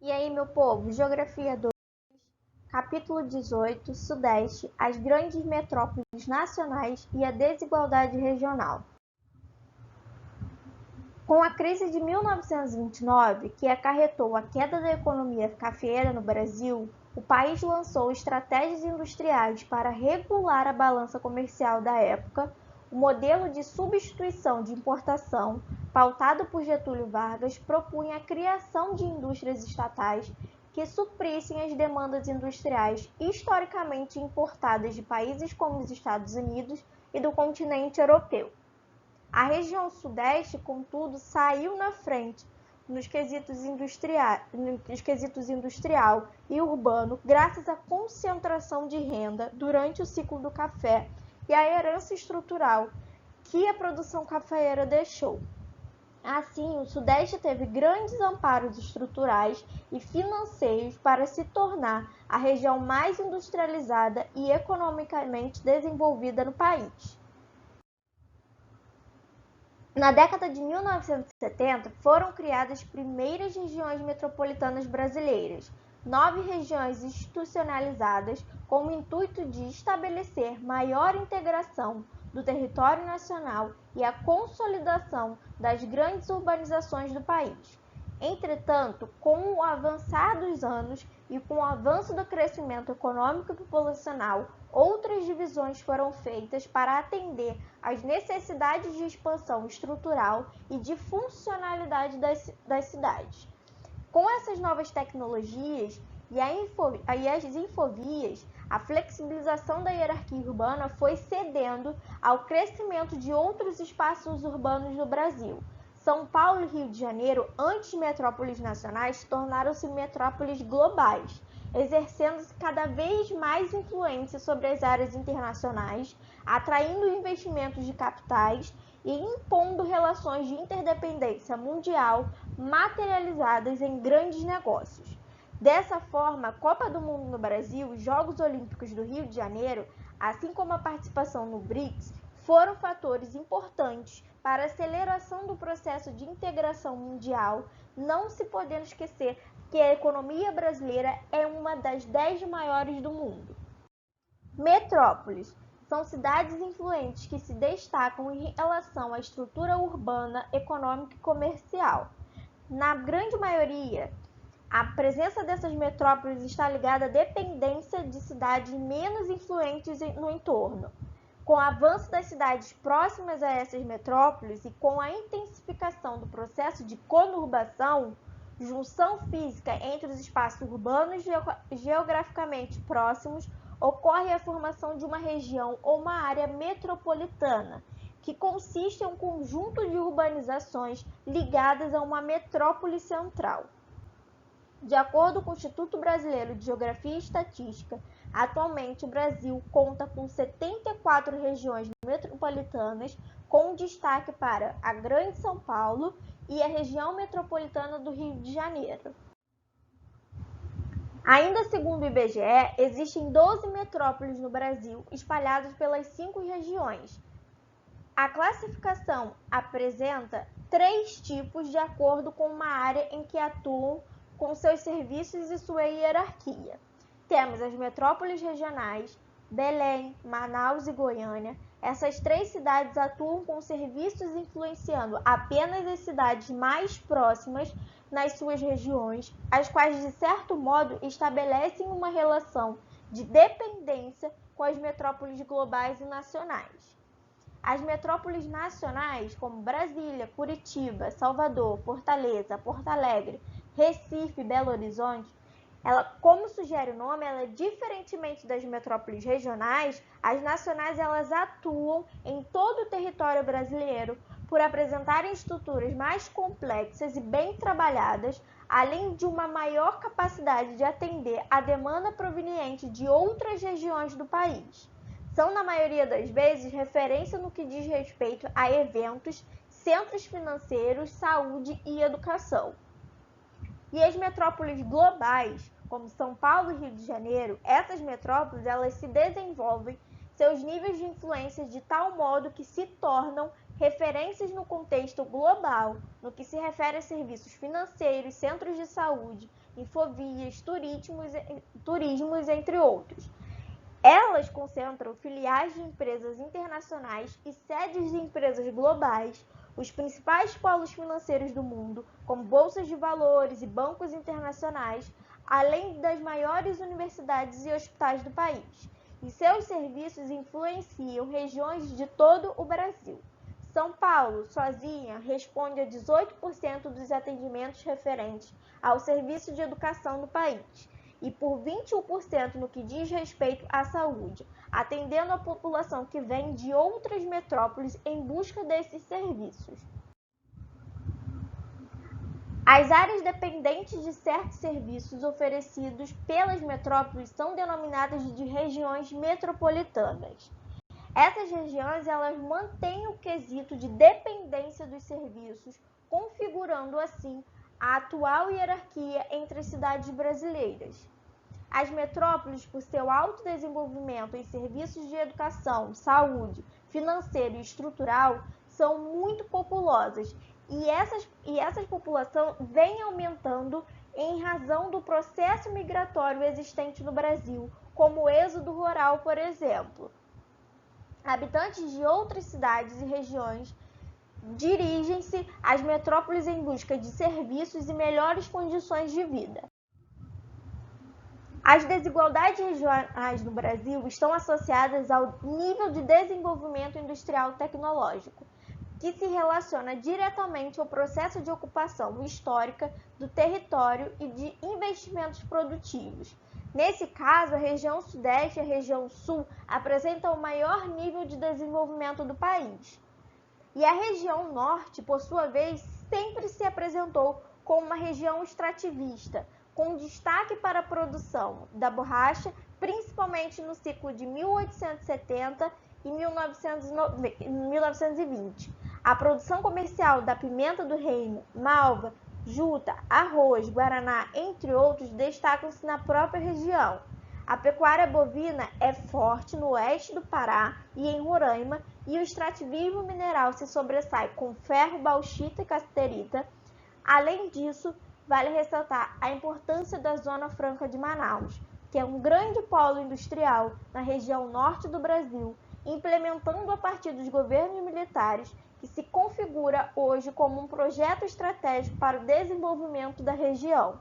E aí, meu povo, Geografia 2, capítulo 18, Sudeste, as grandes metrópoles nacionais e a desigualdade regional. Com a crise de 1929, que acarretou a queda da economia cafeeira no Brasil, o país lançou estratégias industriais para regular a balança comercial da época. O modelo de substituição de importação, pautado por Getúlio Vargas, propunha a criação de indústrias estatais que suprissem as demandas industriais historicamente importadas de países como os Estados Unidos e do continente europeu. A região sudeste, contudo, saiu na frente nos quesitos industrial e urbano, graças à concentração de renda durante o ciclo do café e à herança estrutural que a produção cafeeira deixou. Assim, o Sudeste teve grandes amparos estruturais e financeiros para se tornar a região mais industrializada e economicamente desenvolvida no país. Na década de 1970, foram criadas as primeiras regiões metropolitanas brasileiras, 9 regiões institucionalizadas com o intuito de estabelecer maior integração do território nacional e a consolidação das grandes urbanizações do país. Entretanto, com o avançar dos anos e com o avanço do crescimento econômico e populacional, outras divisões foram feitas para atender às necessidades de expansão estrutural e de funcionalidade das cidades. Com essas novas tecnologias e as infovias, a flexibilização da hierarquia urbana foi cedendo ao crescimento de outros espaços urbanos no Brasil. São Paulo e Rio de Janeiro, antes metrópoles nacionais, tornaram-se metrópoles globais, exercendo-se cada vez mais influência sobre as áreas internacionais, atraindo investimentos de capitais e impondo relações de interdependência mundial materializadas em grandes negócios. Dessa forma, a Copa do Mundo no Brasil, os Jogos Olímpicos do Rio de Janeiro, assim como a participação no BRICS, foram fatores importantes para a aceleração do processo de integração mundial, não se podendo esquecer que a economia brasileira é uma das 10 maiores do mundo. Metrópoles são cidades influentes que se destacam em relação à estrutura urbana, econômica e comercial. Na grande maioria, a presença dessas metrópoles está ligada à dependência de cidades menos influentes no entorno. Com o avanço das cidades próximas a essas metrópoles e com a intensificação do processo de conurbação, junção física entre os espaços urbanos geograficamente próximos, ocorre a formação de uma região ou uma área metropolitana, que consiste em um conjunto de urbanizações ligadas a uma metrópole central. De acordo com o Instituto Brasileiro de Geografia e Estatística, atualmente o Brasil conta com 74 regiões metropolitanas, com destaque para a Grande São Paulo e a região metropolitana do Rio de Janeiro. Ainda segundo o IBGE, existem 12 metrópoles no Brasil, espalhadas pelas 5 regiões. A classificação apresenta 3 tipos de acordo com uma área em que atuam, com seus serviços e sua hierarquia. Temos as metrópoles regionais, Belém, Manaus e Goiânia. Essas 3 cidades atuam com serviços influenciando apenas as cidades mais próximas nas suas regiões, as quais, de certo modo, estabelecem uma relação de dependência com as metrópoles globais e nacionais. As metrópoles nacionais, como Brasília, Curitiba, Salvador, Fortaleza, Porto Alegre, Recife e Belo Horizonte, como sugere o nome, diferentemente das metrópoles regionais, as nacionais atuam em todo o território brasileiro por apresentarem estruturas mais complexas e bem trabalhadas, além de uma maior capacidade de atender à demanda proveniente de outras regiões do país. São, na maioria das vezes, referência no que diz respeito a eventos, centros financeiros, saúde e educação. E as metrópoles globais, como São Paulo e Rio de Janeiro, essas metrópoles se desenvolvem seus níveis de influência de tal modo que se tornam referências no contexto global, no que se refere a serviços financeiros, centros de saúde, infovias, turismos, entre outros. Elas concentram filiais de empresas internacionais e sedes de empresas globais, os principais polos financeiros do mundo, como bolsas de valores e bancos internacionais, além das maiores universidades e hospitais do país. E seus serviços influenciam regiões de todo o Brasil. São Paulo, sozinha, responde a 18% dos atendimentos referentes ao serviço de educação do país e por 21% no que diz respeito à saúde, atendendo a população que vem de outras metrópoles em busca desses serviços. As áreas dependentes de certos serviços oferecidos pelas metrópoles são denominadas de regiões metropolitanas. Essas regiões elas mantêm o quesito de dependência dos serviços, configurando assim a atual hierarquia entre as cidades brasileiras. As metrópoles, por seu alto desenvolvimento em serviços de educação, saúde, financeiro e estrutural, são muito populosas e essa população vem aumentando em razão do processo migratório existente no Brasil, como o êxodo rural, por exemplo. Habitantes de outras cidades e regiões dirigem-se às metrópoles em busca de serviços e melhores condições de vida. As desigualdades regionais no Brasil estão associadas ao nível de desenvolvimento industrial tecnológico, que se relaciona diretamente ao processo de ocupação histórica do território e de investimentos produtivos. Nesse caso, a região Sudeste e a região Sul apresentam o maior nível de desenvolvimento do país. E a região Norte, por sua vez, sempre se apresentou como uma região extrativista, com destaque para a produção da borracha, principalmente no ciclo de 1870 e 1920. A produção comercial da pimenta do reino, malva, juta, arroz, guaraná, entre outros, destacam-se na própria região. A pecuária bovina é forte no oeste do Pará e em Roraima, e o extrativismo mineral se sobressai com ferro, bauxita e casterita. Além disso, vale ressaltar a importância da Zona Franca de Manaus, que é um grande polo industrial na região norte do Brasil, implementando a partir dos governos militares, que se configura hoje como um projeto estratégico para o desenvolvimento da região.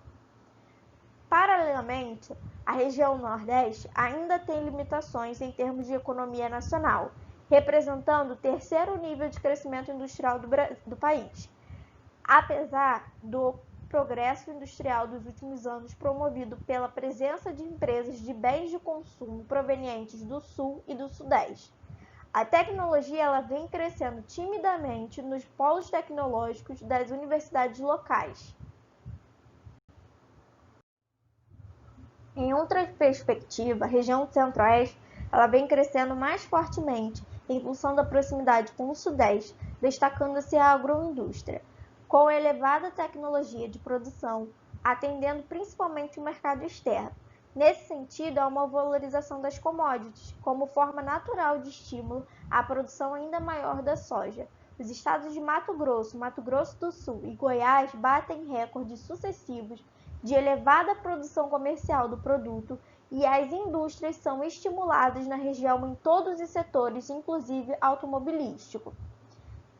Paralelamente, a região Nordeste ainda tem limitações em termos de economia nacional, representando o terceiro nível de crescimento industrial do país. Apesar do progresso industrial dos últimos anos promovido pela presença de empresas de bens de consumo provenientes do Sul e do Sudeste. A tecnologia ela vem crescendo timidamente nos polos tecnológicos das universidades locais. Em outra perspectiva, a região Centro-Oeste ela vem crescendo mais fortemente em função da proximidade com o Sudeste, destacando-se a agroindústria, com elevada tecnologia de produção, atendendo principalmente o mercado externo. Nesse sentido, há uma valorização das commodities, como forma natural de estímulo à produção ainda maior da soja. Os estados de Mato Grosso do Sul e Goiás batem recordes sucessivos de elevada produção comercial do produto e as indústrias são estimuladas na região em todos os setores, inclusive automobilístico.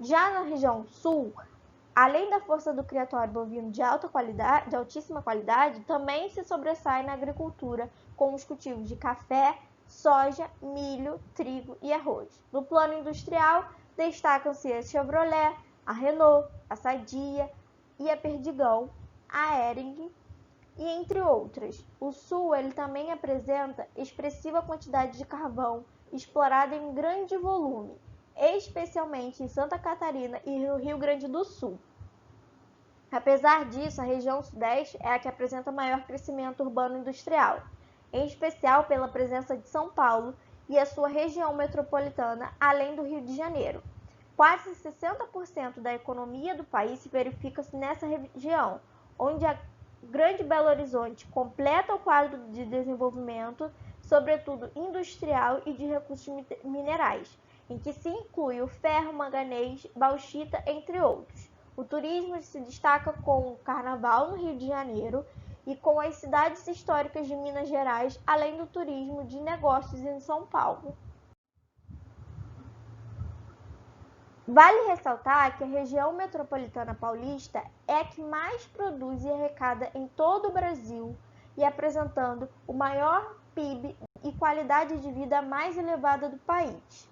Já na região Sul, além da força do criatório bovino de altíssima qualidade, também se sobressai na agricultura com os cultivos de café, soja, milho, trigo e arroz. No plano industrial, destacam-se a Chevrolet, a Renault, a Sadia e a Perdigão, a Hering e entre outras. O Sul ele também apresenta expressiva quantidade de carvão explorado em grande volume, especialmente em Santa Catarina e no Rio Grande do Sul. Apesar disso, a região Sudeste é a que apresenta maior crescimento urbano industrial, em especial pela presença de São Paulo e a sua região metropolitana, além do Rio de Janeiro. Quase 60% da economia do país se verifica-se nessa região, onde a Grande Belo Horizonte completa o quadro de desenvolvimento, sobretudo industrial e de recursos minerais, em que se inclui o ferro, manganês, bauxita, entre outros. O turismo se destaca com o Carnaval no Rio de Janeiro e com as cidades históricas de Minas Gerais, além do turismo de negócios em São Paulo. Vale ressaltar que a região metropolitana paulista é a que mais produz e arrecada em todo o Brasil e apresentando o maior PIB e qualidade de vida mais elevada do país.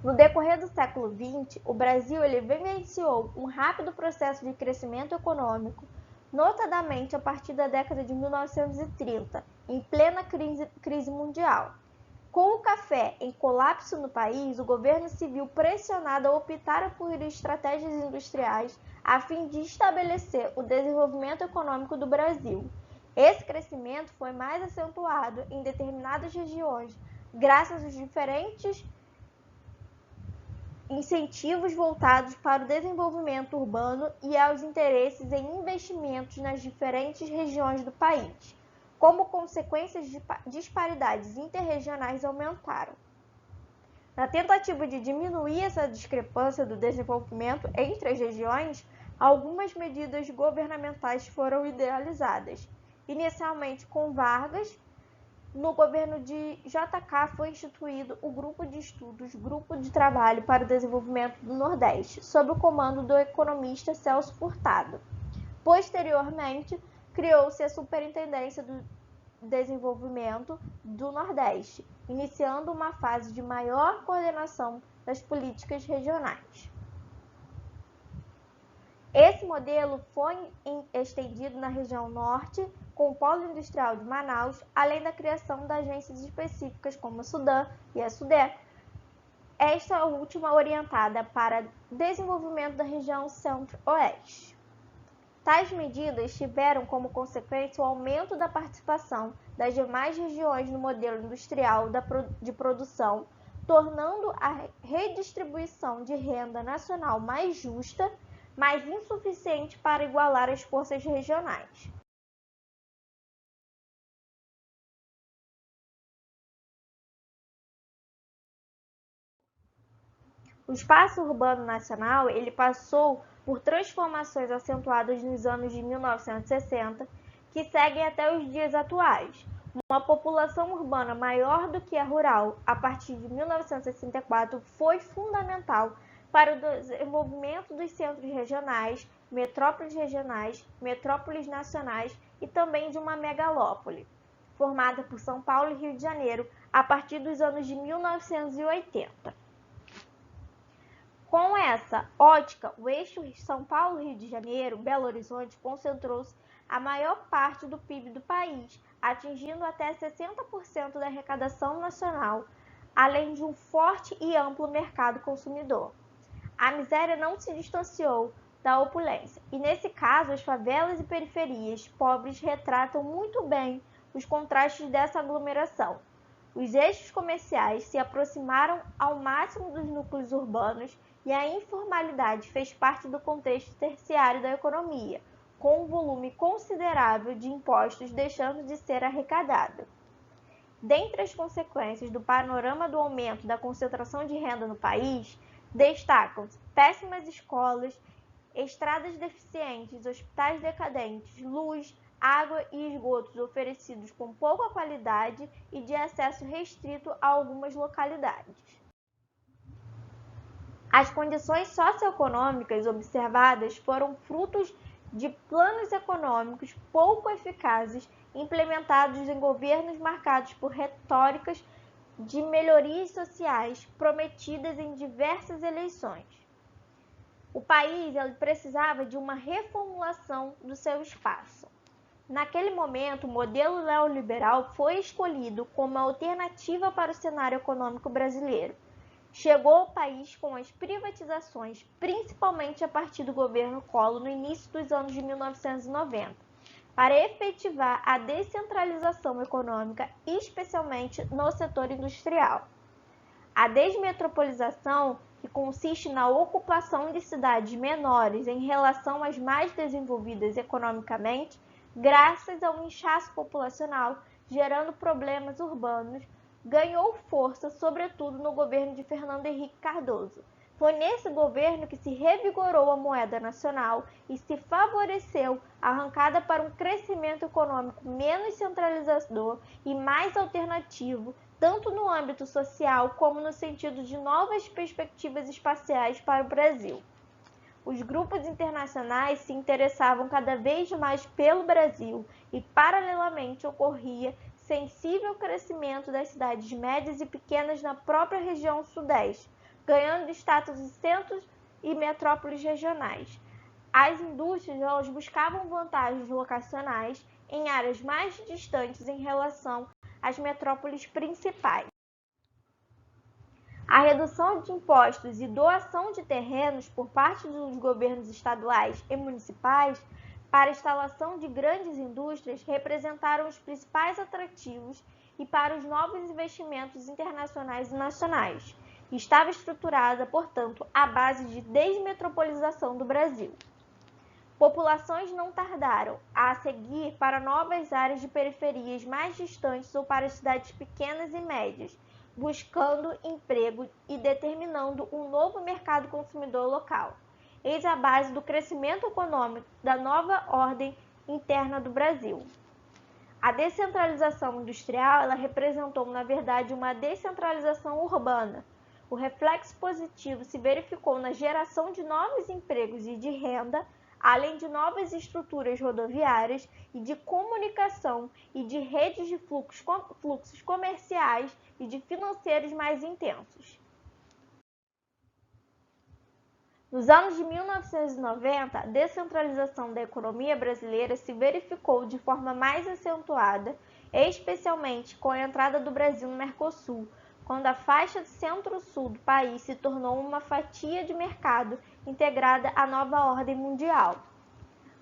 No decorrer do século XX, o Brasil vivenciou um rápido processo de crescimento econômico, notadamente a partir da década de 1930, em plena crise mundial. Com o café em colapso no país, o governo se viu pressionado a optar por estratégias industriais a fim de estabelecer o desenvolvimento econômico do Brasil. Esse crescimento foi mais acentuado em determinadas regiões, graças aos diferentes incentivos voltados para o desenvolvimento urbano e aos interesses em investimentos nas diferentes regiões do país. Como consequência, disparidades interregionais aumentaram. Na tentativa de diminuir essa discrepância do desenvolvimento entre as regiões, algumas medidas governamentais foram idealizadas. Inicialmente com Vargas, no governo de JK foi instituído o Grupo de Estudos, Grupo de Trabalho para o Desenvolvimento do Nordeste, sob o comando do economista Celso Furtado. Posteriormente, criou-se a Superintendência do Desenvolvimento do Nordeste, iniciando uma fase de maior coordenação das políticas regionais. Esse modelo foi estendido na região norte, com o Polo Industrial de Manaus, além da criação de agências específicas como a Sudam e a Sudé, esta última orientada para desenvolvimento da região centro-oeste. Tais medidas tiveram como consequência o aumento da participação das demais regiões no modelo industrial de produção, tornando a redistribuição de renda nacional mais justa, mas insuficiente para igualar as forças regionais. O espaço urbano nacional passou por transformações acentuadas nos anos de 1960, que seguem até os dias atuais. Uma população urbana maior do que a rural a partir de 1964 foi fundamental para o desenvolvimento dos centros regionais, metrópoles nacionais e também de uma megalópole, formada por São Paulo e Rio de Janeiro a partir dos anos de 1980. Com essa ótica, o eixo São Paulo-Rio de Janeiro-Belo Horizonte concentrou-se a maior parte do PIB do país, atingindo até 60% da arrecadação nacional, além de um forte e amplo mercado consumidor. A miséria não se distanciou da opulência, e nesse caso as favelas e periferias pobres retratam muito bem os contrastes dessa aglomeração. Os eixos comerciais se aproximaram ao máximo dos núcleos urbanos e a informalidade fez parte do contexto terciário da economia, com um volume considerável de impostos deixando de ser arrecadado. Dentre as consequências do panorama do aumento da concentração de renda no país, destacam-se péssimas escolas, estradas deficientes, hospitais decadentes, luz, água e esgotos oferecidos com pouca qualidade e de acesso restrito a algumas localidades. As condições socioeconômicas observadas foram frutos de planos econômicos pouco eficazes implementados em governos marcados por retóricas de melhorias sociais prometidas em diversas eleições. O país precisava de uma reformulação do seu espaço. Naquele momento, o modelo neoliberal foi escolhido como alternativa para o cenário econômico brasileiro. Chegou ao país com as privatizações, principalmente a partir do governo Collor no início dos anos de 1990, para efetivar a descentralização econômica, especialmente no setor industrial. A desmetropolização, que consiste na ocupação de cidades menores em relação às mais desenvolvidas economicamente, graças ao inchaço populacional, gerando problemas urbanos, ganhou força, sobretudo no governo de Fernando Henrique Cardoso, Foi nesse governo que se revigorou a moeda nacional e se favoreceu a arrancada para um crescimento econômico menos centralizador e mais alternativo, tanto no âmbito social como no sentido de novas perspectivas espaciais para o Brasil. Os grupos internacionais se interessavam cada vez mais pelo Brasil e, paralelamente, ocorria sensível crescimento das cidades médias e pequenas na própria região sudeste, ganhando status de centros e metrópoles regionais. As indústrias elas buscavam vantagens locacionais em áreas mais distantes em relação às metrópoles principais. A redução de impostos e doação de terrenos por parte dos governos estaduais e municipais para a instalação de grandes indústrias representaram os principais atrativos e para os novos investimentos internacionais e nacionais. Estava estruturada, portanto, à base de desmetropolização do Brasil. Populações não tardaram a seguir para novas áreas de periferias mais distantes ou para cidades pequenas e médias, buscando emprego e determinando um novo mercado consumidor local. Eis a base do crescimento econômico da nova ordem interna do Brasil. A descentralização industrial ela representou, na verdade, uma descentralização urbana. O reflexo positivo se verificou na geração de novos empregos e de renda, além de novas estruturas rodoviárias e de comunicação e de redes de fluxos comerciais e de financeiros mais intensos. Nos anos de 1990, a descentralização da economia brasileira se verificou de forma mais acentuada, especialmente com a entrada do Brasil no Mercosul, quando a faixa centro-sul do país se tornou uma fatia de mercado integrada à nova ordem mundial.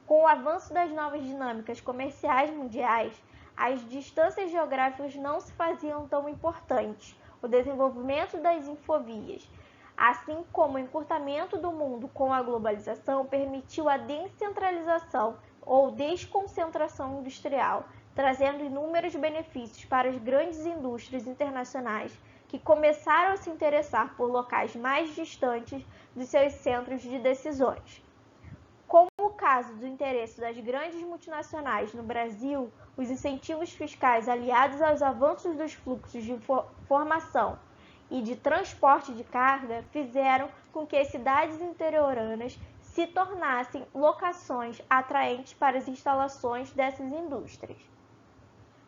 Com o avanço das novas dinâmicas comerciais mundiais, as distâncias geográficas não se faziam tão importantes. O desenvolvimento das infovias, assim como o encurtamento do mundo com a globalização, permitiu a descentralização ou desconcentração industrial, trazendo inúmeros benefícios para as grandes indústrias internacionais que começaram a se interessar por locais mais distantes dos seus centros de decisões. Como o caso do interesse das grandes multinacionais no Brasil, os incentivos fiscais aliados aos avanços dos fluxos de formação e de transporte de carga fizeram com que as cidades interioranas se tornassem locações atraentes para as instalações dessas indústrias.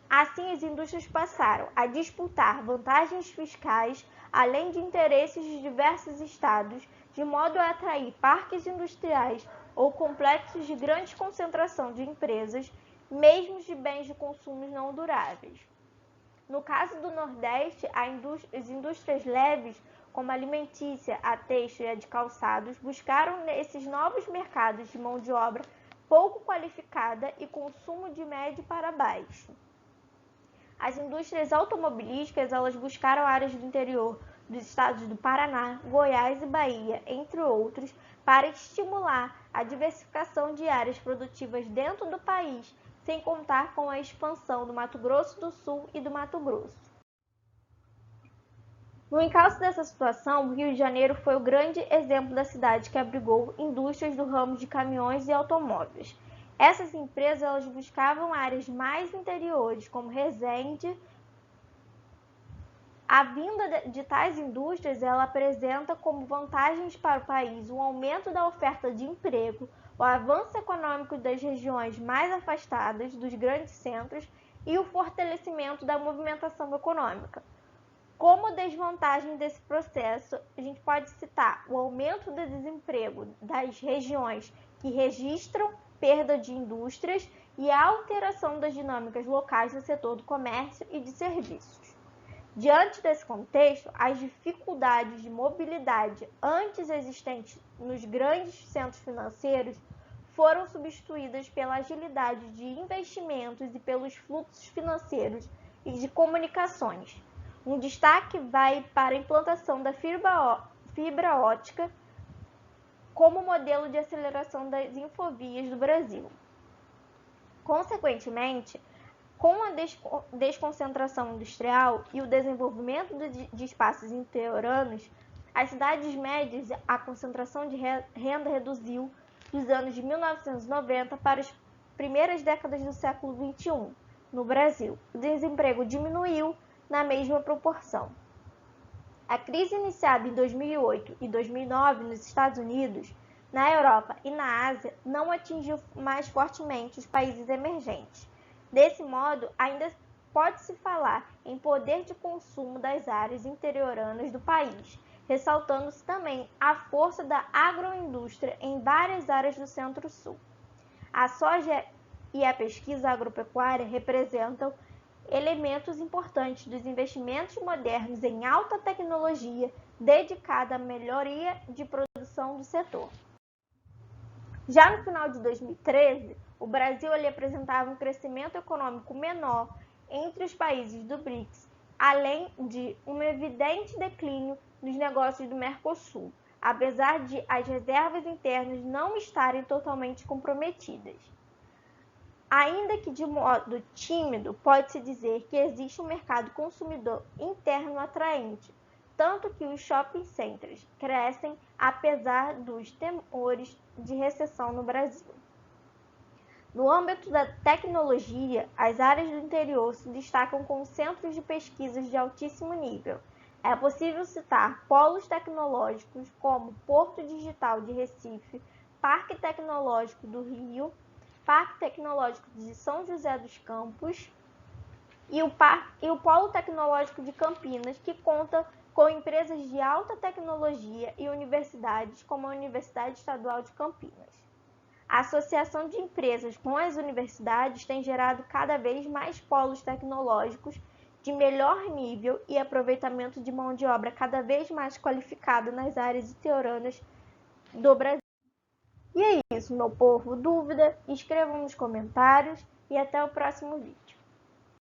Assim, as indústrias passaram a disputar vantagens fiscais, além de interesses de diversos estados, de modo a atrair parques industriais ou complexos de grande concentração de empresas, mesmo de bens de consumo não duráveis. No caso do Nordeste, as indústrias leves, como a alimentícia, a têxtil e a de calçados, buscaram nesses novos mercados de mão de obra pouco qualificada e consumo de médio para baixo. As indústrias automobilísticas elas buscaram áreas do interior dos estados do Paraná, Goiás e Bahia, entre outros, para estimular a diversificação de áreas produtivas dentro do país, sem contar com a expansão do Mato Grosso do Sul e do Mato Grosso. No encalço dessa situação, o Rio de Janeiro foi o grande exemplo da cidade que abrigou indústrias do ramo de caminhões e automóveis. Essas empresas elas buscavam áreas mais interiores, como Resende. A vinda de tais indústrias ela apresenta como vantagens para o país um aumento da oferta de emprego, o avanço econômico das regiões mais afastadas dos grandes centros e o fortalecimento da movimentação econômica. Como desvantagem desse processo, a gente pode citar o aumento do desemprego das regiões que registram perda de indústrias e a alteração das dinâmicas locais no setor do comércio e de serviços. Diante desse contexto, as dificuldades de mobilidade antes existentes nos grandes centros financeiros foram substituídas pela agilidade de investimentos e pelos fluxos financeiros e de comunicações. Um destaque vai para a implantação da fibra ótica como modelo de aceleração das infovias do Brasil. Consequentemente, com a desconcentração industrial e o desenvolvimento de espaços interioranos, As cidades médias, a concentração de renda reduziu dos anos de 1990 para as primeiras décadas do século XXI. No Brasil, o desemprego diminuiu na mesma proporção. A crise iniciada em 2008 e 2009 nos Estados Unidos, na Europa e na Ásia não atingiu mais fortemente os países emergentes. Desse modo, ainda pode-se falar em poder de consumo das áreas interioranas do país, ressaltando-se também a força da agroindústria em várias áreas do Centro-Sul. A soja e a pesquisa agropecuária representam elementos importantes dos investimentos modernos em alta tecnologia dedicada à melhoria de produção do setor. Já no final de 2013, o Brasil apresentava um crescimento econômico menor entre os países do BRICS, além de um evidente declínio nos negócios do Mercosul, apesar de as reservas internas não estarem totalmente comprometidas. Ainda que de modo tímido, pode-se dizer que existe um mercado consumidor interno atraente, tanto que os shopping centers crescem apesar dos temores de recessão no Brasil. No âmbito da tecnologia, as áreas do interior se destacam com centros de pesquisas de altíssimo nível. É possível citar polos tecnológicos como Porto Digital de Recife, Parque Tecnológico do Rio, Parque Tecnológico de São José dos Campos e o Polo Tecnológico de Campinas, que conta com empresas de alta tecnologia e universidades como a Universidade Estadual de Campinas. A associação de empresas com as universidades tem gerado cada vez mais polos tecnológicos de melhor nível e aproveitamento de mão de obra cada vez mais qualificada nas áreas interioranas do Brasil. E é isso, meu povo. Dúvida? Escrevam nos comentários e até o próximo vídeo.